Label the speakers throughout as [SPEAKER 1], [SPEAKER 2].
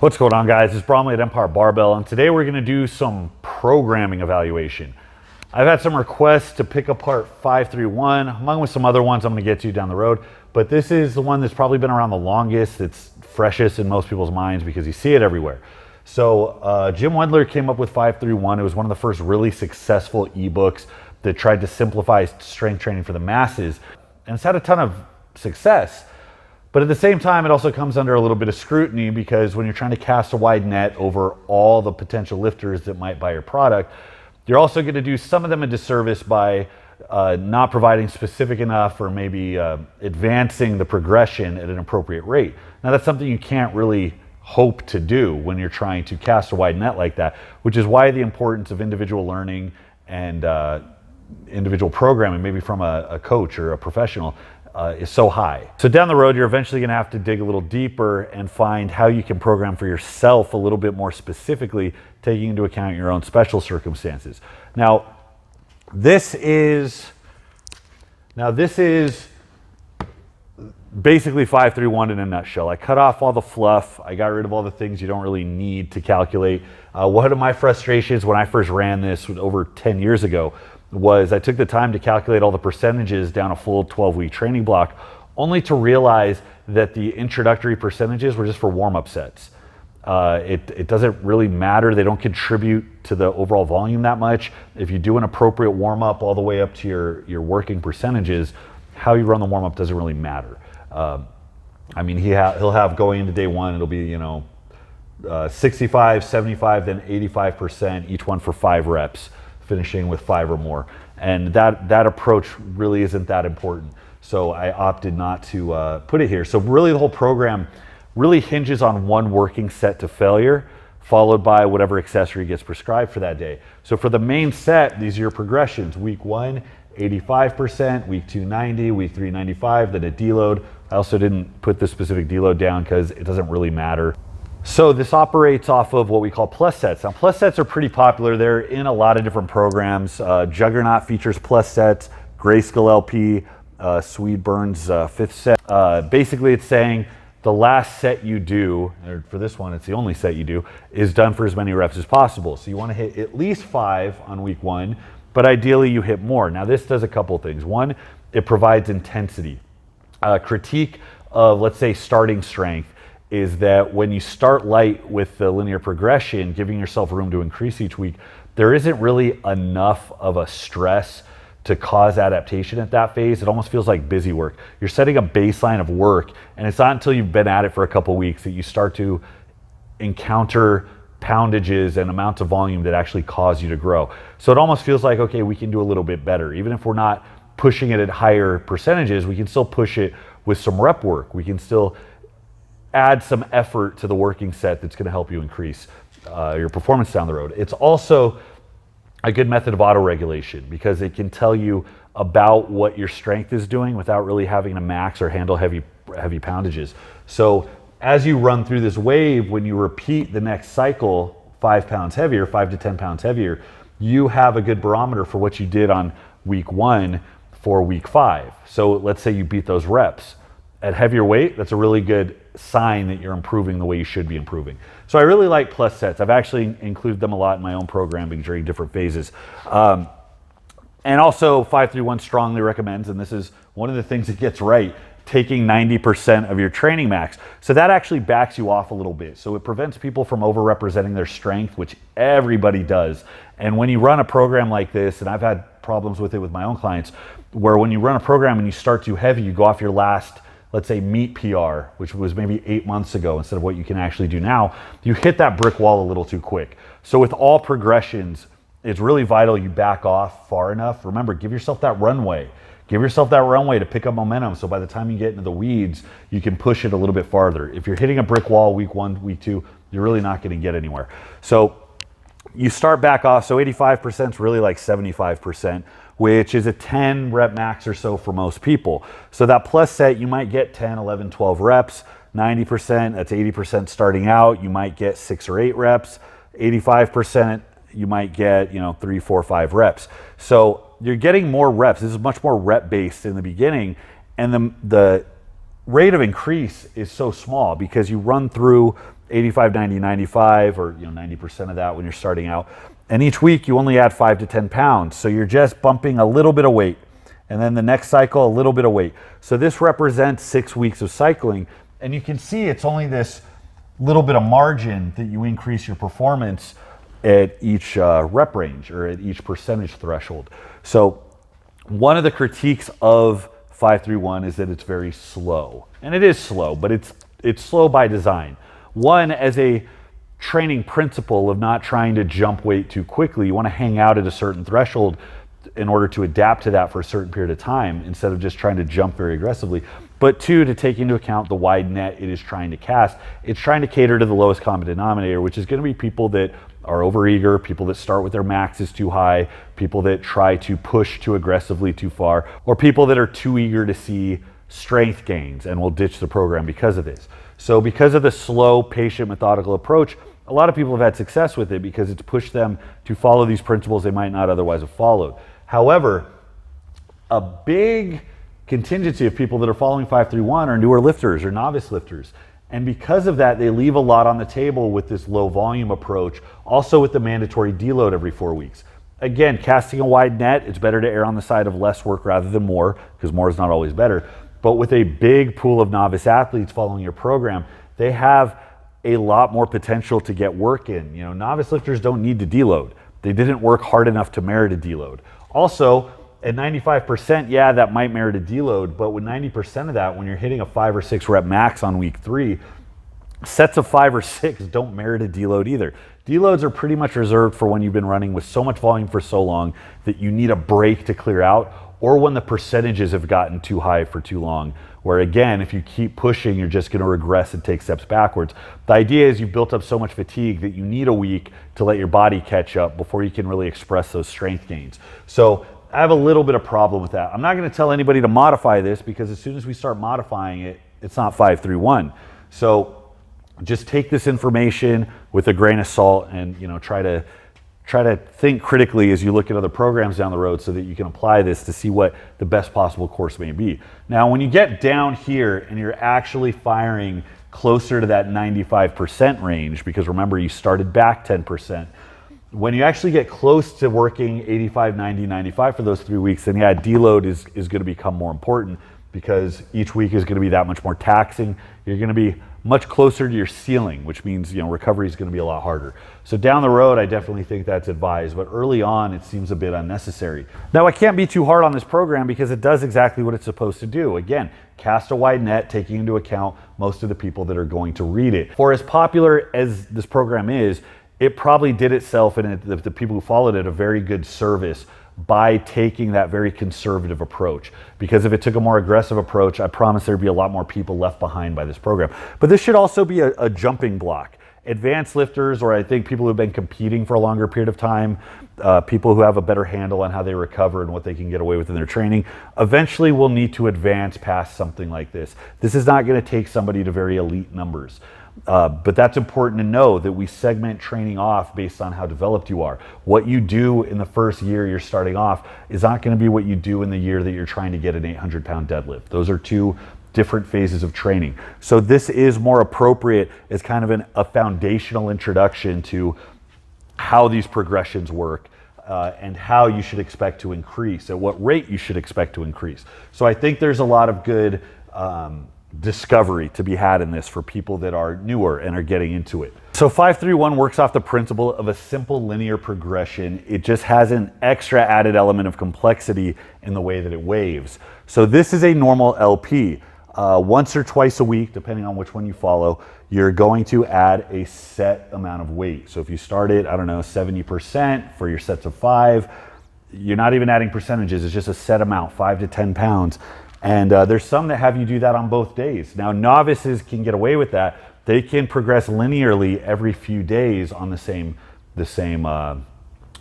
[SPEAKER 1] What's going on, guys? It's Bromley at Empire Barbell, and today we're going to do some programming evaluation. I've had some requests to pick apart 531, along with some other ones I'm going to get to down the road, but this is the one that's probably been around the longest. It's freshest in most people's minds because you see it everywhere. So Jim Wendler came up with 531. It was one of the first really successful ebooks that tried to simplify strength training for the masses, and it's had a ton of success. But at the same time, it also comes under a little bit of scrutiny because when you're trying to cast a wide net over all the potential lifters that might buy your product, you're also going to do some of them a disservice by not providing specific enough or maybe advancing the progression at an appropriate rate. Now, that's something you can't really hope to do when you're trying to cast a wide net like that, which is why the importance of individual learning and individual programming, maybe from a coach or a professional, is so high. So down the road, you're eventually going to have to dig a little deeper and find how you can program for yourself a little bit more specifically, taking into account your own special circumstances. Now, this is basically 531 in a nutshell. I cut off all the fluff. I got rid of all the things you don't really need to calculate. One of my frustrations when I first ran this over 10 years ago was I took the time to calculate all the percentages down a full 12-week training block, only to realize that the introductory percentages were just for warm-up sets. It doesn't really matter. They don't contribute to the overall volume that much. If you do an appropriate warm-up all the way up to your working percentages, how you run the warm-up doesn't really matter. I mean, he'll have going into day one, it'll be 65, 75, then 85%, each one for 5 reps. Finishing with 5 or more, and that approach really isn't that important, so I opted not to put it here. So really the whole program really hinges on one working set to failure, followed by whatever accessory gets prescribed for that day. So for the main set, these are your progressions: week 1 85%, week 2 90, week 3 95, then a deload. I also didn't put the specific deload down because it doesn't really matter. So this operates off of what we call plus sets. Now, plus sets are pretty popular. They're in a lot of different programs. Juggernaut features plus sets, Grayskull LP, Swede Burns 5th set. Basically, it's saying the last set you do, or for this one, it's the only set you do, is done for as many reps as possible. So you want to hit at least 5 on week 1, but ideally you hit more. Now, this does a couple of things. One, it provides intensity. Critique of, let's say, starting strength is that when you start light with the linear progression, giving yourself room to increase each week, there isn't really enough of a stress to cause adaptation at that phase. It almost feels like busy work. You're setting a baseline of work, and it's not until you've been at it for a couple of weeks that you start to encounter poundages and amounts of volume that actually cause you to grow. So it almost feels like, okay, we can do a little bit better. Even if we're not pushing it at higher percentages, we can still push it with some rep work. We can still add some effort to the working set that's going to help you increase your performance down the road. It's also a good method of auto-regulation because it can tell you about what your strength is doing without really having to max or handle heavy poundages. So as you run through this wave, when you repeat the next cycle 5 pounds heavier, 5 to 10 pounds heavier, you have a good barometer for what you did on week 1 for week 5. So let's say you beat those reps. At heavier weight, that's a really good sign that you're improving the way you should be improving. So I really like plus sets. I've actually included them a lot in my own programming during different phases. And also 531 strongly recommends, and this is one of the things it gets right, taking 90% of your training max. So that actually backs you off a little bit. So it prevents people from overrepresenting their strength, which everybody does. And when you run a program like this, and I've had problems with it with my own clients, where when you run a program and you start too heavy, you go off your last, let's say, meet PR, which was maybe 8 months ago instead of what you can actually do now, you hit that brick wall a little too quick. So with all progressions, it's really vital you back off far enough. Remember, give yourself that runway. Give yourself that runway to pick up momentum, so by the time you get into the weeds, you can push it a little bit farther. If you're hitting a brick wall week 1, week 2, you're really not going to get anywhere. So you start back off. So 85% is really like 75%, which is a 10 rep max or so for most people. So that plus set, you might get 10, 11, 12 reps. 90%, that's 80% starting out. You might get 6 or 8 reps. 85%, you might get 3, 4, 5 reps. So you're getting more reps. This is much more rep based in the beginning, and the rate of increase is so small because you run through 85, 90, 95, or 90% of that when you're starting out. And each week you only add 5 to 10 pounds. So you're just bumping a little bit of weight. And then the next cycle, a little bit of weight. So this represents 6 weeks of cycling. And you can see it's only this little bit of margin that you increase your performance at each rep range or at each percentage threshold. So one of the critiques of 531 is that it's very slow. And it is slow, but it's slow by design. One, as a training principle of not trying to jump weight too quickly, you want to hang out at a certain threshold in order to adapt to that for a certain period of time instead of just trying to jump very aggressively. But two, to take into account the wide net it is trying to cast. It's trying to cater to the lowest common denominator, which is going to be people that are overeager, people that start with their maxes too high, people that try to push too aggressively too far, or people that are too eager to see strength gains and will ditch the program because of this. So because of the slow, patient, methodical approach, a lot of people have had success with it because it's pushed them to follow these principles they might not otherwise have followed. However, a big contingency of people that are following 531 are newer lifters or novice lifters. And because of that, they leave a lot on the table with this low volume approach, also with the mandatory deload every 4 weeks. Again, casting a wide net, it's better to err on the side of less work rather than more, because more is not always better. But with a big pool of novice athletes following your program, they have a lot more potential to get work in. Novice lifters don't need to deload. They didn't work hard enough to merit a deload. Also, at 95%, yeah, that might merit a deload, but with 90% of that, when you're hitting a 5 or 6 rep max on week 3, sets of 5 or 6 don't merit a deload either. Deloads are pretty much reserved for when you've been running with so much volume for so long that you need a break to clear out, or when the percentages have gotten too high for too long, where again, if you keep pushing, you're just going to regress and take steps backwards. The idea is you've built up so much fatigue that you need a week to let your body catch up before you can really express those strength gains. So I have a little bit of problem with that. I'm not going to tell anybody to modify this because as soon as we start modifying it, it's not 531. So just take this information with a grain of salt and try to think critically as you look at other programs down the road so that you can apply this to see what the best possible course may be. Now, when you get down here and you're actually firing closer to that 95% range, because remember you started back 10%, when you actually get close to working 85, 90, 95 for those 3 weeks, then yeah, deload is going to become more important because each week is going to be that much more taxing. You're going to be much closer to your ceiling, which means recovery is going to be a lot harder. So down the road, I definitely think that's advised, but early on, it seems a bit unnecessary. Now, I can't be too hard on this program because it does exactly what it's supposed to do. Again, cast a wide net, taking into account most of the people that are going to read it. For as popular as this program is, it probably did itself and the people who followed it a very good service by taking that very conservative approach. Because if it took a more aggressive approach, I promise there'd be a lot more people left behind by this program. But this should also be a jumping block. Advanced lifters, or I think people who've been competing for a longer period of time, people who have a better handle on how they recover and what they can get away with in their training, eventually will need to advance past something like this. This is not going to take somebody to very elite numbers. But that's important to know that we segment training off based on how developed you are. What you do in the first year you're starting off is not going to be what you do in the year that you're trying to get an 800-pound deadlift. Those are two different phases of training. So this is more appropriate as kind of a foundational introduction to how these progressions work and how you should expect to increase, at what rate you should expect to increase. So I think there's a lot of good discovery to be had in this for people that are newer and are getting into it. So 531 works off the principle of a simple linear progression. It just has an extra added element of complexity in the way that it waves. So this is a normal LP. Once or twice a week, depending on which one you follow, you're going to add a set amount of weight. So if you start at, 70% for your sets of 5, you're not even adding percentages, it's just a set amount, 5 to 10 pounds. And there's some that have you do that on both days. Now, novices can get away with that. They can progress linearly every few days on the same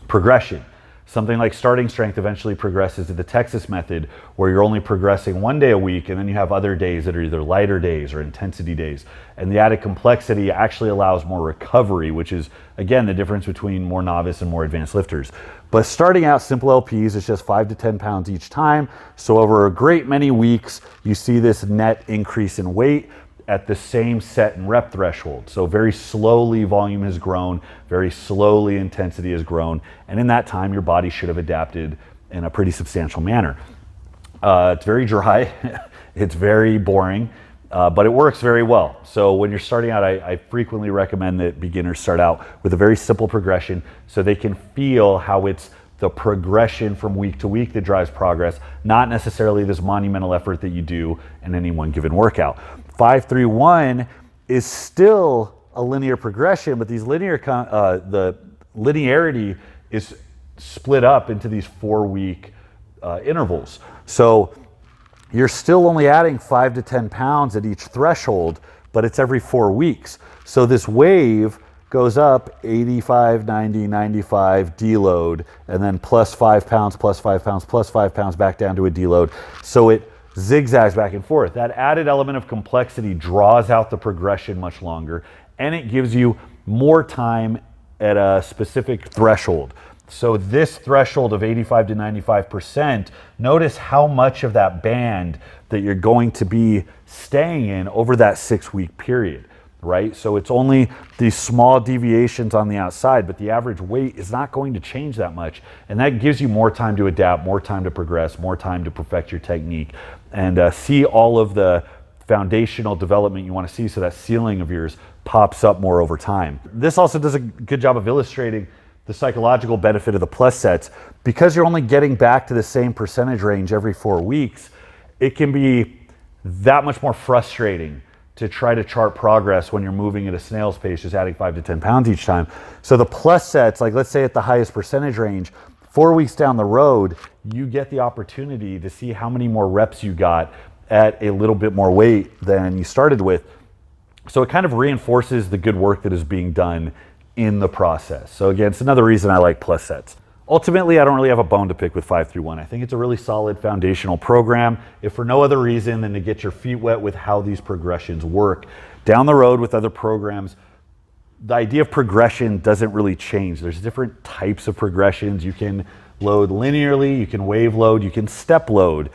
[SPEAKER 1] progression. Something like starting strength eventually progresses to the Texas method, where you're only progressing 1 day a week, and then you have other days that are either lighter days or intensity days. And the added complexity actually allows more recovery, which is, again, the difference between more novice and more advanced lifters. But starting out simple LPs is just 5 to 10 pounds each time. So over a great many weeks, you see this net increase in weight. at the same set and rep threshold. So very slowly volume has grown, very slowly intensity has grown, and in that time your body should have adapted in a pretty substantial manner. It's very dry, it's very boring, but it works very well. So when you're starting out, I frequently recommend that beginners start out with a very simple progression so they can feel how it's the progression from week to week that drives progress, not necessarily this monumental effort that you do in any one given workout. 5-3-1 is still a linear progression, but these the linearity is split up into these 4-week intervals. So you're still only adding 5 to 10 pounds at each threshold, but it's every 4 weeks. So this wave goes up 85, 90, 95, deload, and then plus 5 pounds, plus 5 pounds, plus 5 pounds back down to a deload. So it zigzags back and forth. That added element of complexity draws out the progression much longer, and it gives you more time at a specific threshold. So this threshold of 85 to 95%, notice how much of that band that you're going to be staying in over that 6-week period, right? So it's only these small deviations on the outside, but the average weight is not going to change that much. And that gives you more time to adapt, more time to progress, more time to perfect your technique, and see all of the foundational development you want to see, so that ceiling of yours pops up more over time. This also does a good job of illustrating the psychological benefit of the plus sets. Because you're only getting back to the same percentage range every 4 weeks, it can be that much more frustrating to try to chart progress when you're moving at a snail's pace, just adding 5 to 10 pounds each time. So the plus sets, like let's say at the highest percentage range, 4 weeks down the road, you get the opportunity to see how many more reps you got at a little bit more weight than you started with. So it kind of reinforces the good work that is being done in the process. So again, it's another reason I like plus sets. Ultimately, I don't really have a bone to pick with 5-3-1. I think it's a really solid foundational program, if for no other reason than to get your feet wet with how these progressions work. Down the road with other programs, the idea of progression doesn't really change. There's different types of progressions. You can load linearly, you can wave load, you can step load.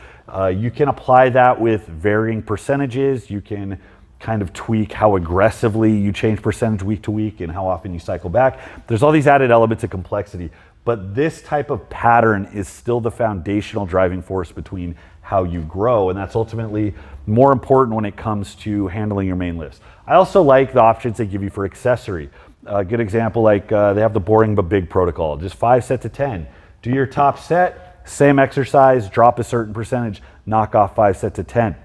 [SPEAKER 1] You can apply that with varying percentages. You can kind of tweak how aggressively you change percentage week to week and how often you cycle back. There's all these added elements of complexity, but this type of pattern is still the foundational driving force between how you grow, and that's ultimately more important when it comes to handling your main lifts. I also like the options they give you for accessory. A good example, like they have the boring but big protocol, just 5 sets of 10. Do your top set, same exercise, drop a certain percentage, knock off 5 sets of 10.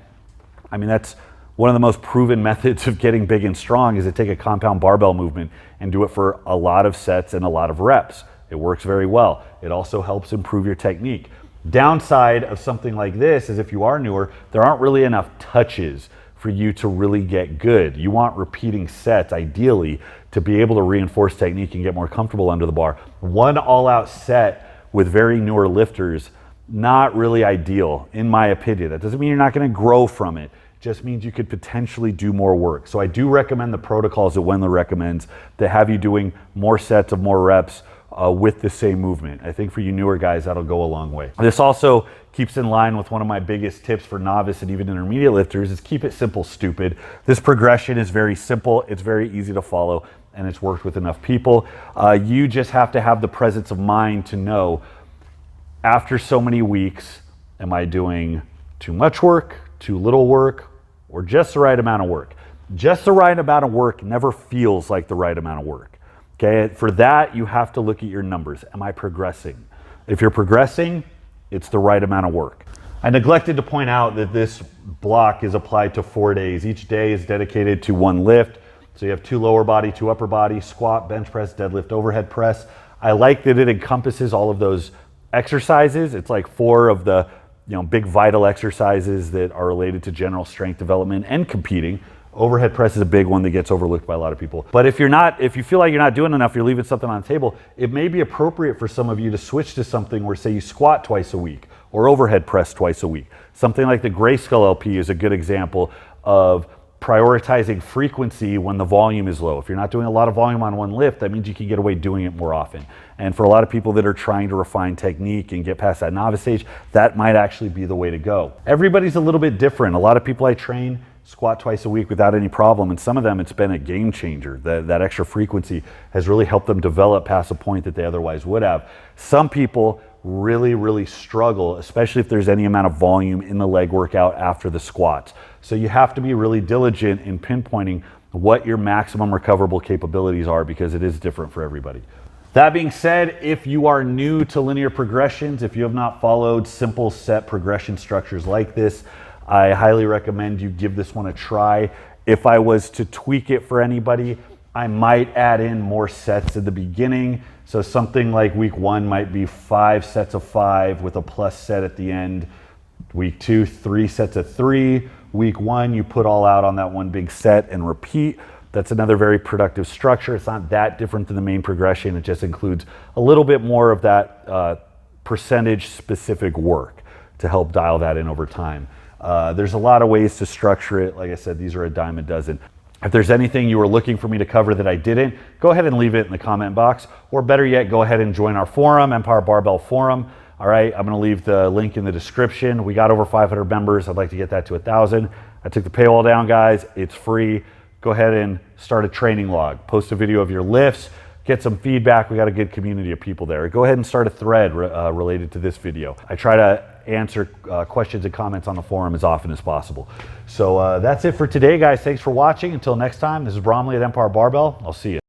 [SPEAKER 1] I mean, that's one of the most proven methods of getting big and strong, is to take a compound barbell movement and do it for a lot of sets and a lot of reps. It works very well. It also helps improve your technique. Downside of something like this is if you are newer, there aren't really enough touches for you to really get good. You want repeating sets, ideally, to be able to reinforce technique and get more comfortable under the bar. One all-out set with very newer lifters, not really ideal, in my opinion. That doesn't mean you're not gonna grow from it. Just means you could potentially do more work. So I do recommend the protocols that Wendler recommends that have you doing more sets of more reps with the same movement. I think for you newer guys, that'll go a long way. This also keeps in line with one of my biggest tips for novice and even intermediate lifters, is keep it simple, stupid. This progression is very simple, it's very easy to follow, and it's worked with enough people. You just have to have the presence of mind to know, after so many weeks, am I doing too much work, too little work, or just the right amount of work? Just the right amount of work never feels like the right amount of work. Okay, for that, you have to look at your numbers. Am I progressing? If you're progressing, it's the right amount of work. I neglected to point out that this block is applied to 4 days. Each day is dedicated to one lift. So you have 2 lower body, 2 upper body, squat, bench press, deadlift, overhead press. I like that it encompasses all of those exercises. It's like 4 of the big vital exercises that are related to general strength development and competing. Overhead press is a big one that gets overlooked by a lot of people. But if you feel like you're not doing enough, you're leaving something on the table, it may be appropriate for some of you to switch to something where, say, you squat twice a week or overhead press twice a week. Something like the Grayskull LP is a good example of prioritizing frequency when the volume is low. If you're not doing a lot of volume on one lift, that means you can get away doing it more often. And for a lot of people that are trying to refine technique and get past that novice stage, that might actually be the way to go. Everybody's a little bit different. A lot of people I train squat twice a week without any problem. And some of them, it's been a game changer. That extra frequency has really helped them develop past a point that they otherwise would have. Some people really struggle, especially if there's any amount of volume in the leg workout after the squats. So you have to be really diligent in pinpointing what your maximum recoverable capabilities are, because it is different for everybody. That being said, if you are new to linear progressions, if you have not followed simple set progression structures like this, I highly recommend you give this one a try. If I was to tweak it for anybody, I might add in more sets at the beginning. So something like week 1 might be 5 sets of 5 with a plus set at the end. Week 2, 3 sets of 3. Week 1, you put all out on that one big set and repeat. That's another very productive structure. It's not that different than the main progression. It just includes a little bit more of that percentage specific work to help dial that in over time. There's a lot of ways to structure it. Like I said, these are a dime a dozen. If there's anything you were looking for me to cover that I didn't, go ahead and leave it in the comment box, or better yet, go ahead and join our forum, Empire Barbell Forum. All right, I'm gonna leave the link in the description. We got over 500 members. I'd like to get that to 1,000. I took the paywall down, guys. It's free. Go ahead and start a training log. Post a video of your lifts, get some feedback. We got a good community of people there. Go ahead and start a thread related to this video. I try to answer questions and comments on the forum as often as possible. So that's it for today, guys. Thanks for watching. Until next time, this is Bromley at Empire Barbell. I'll see you.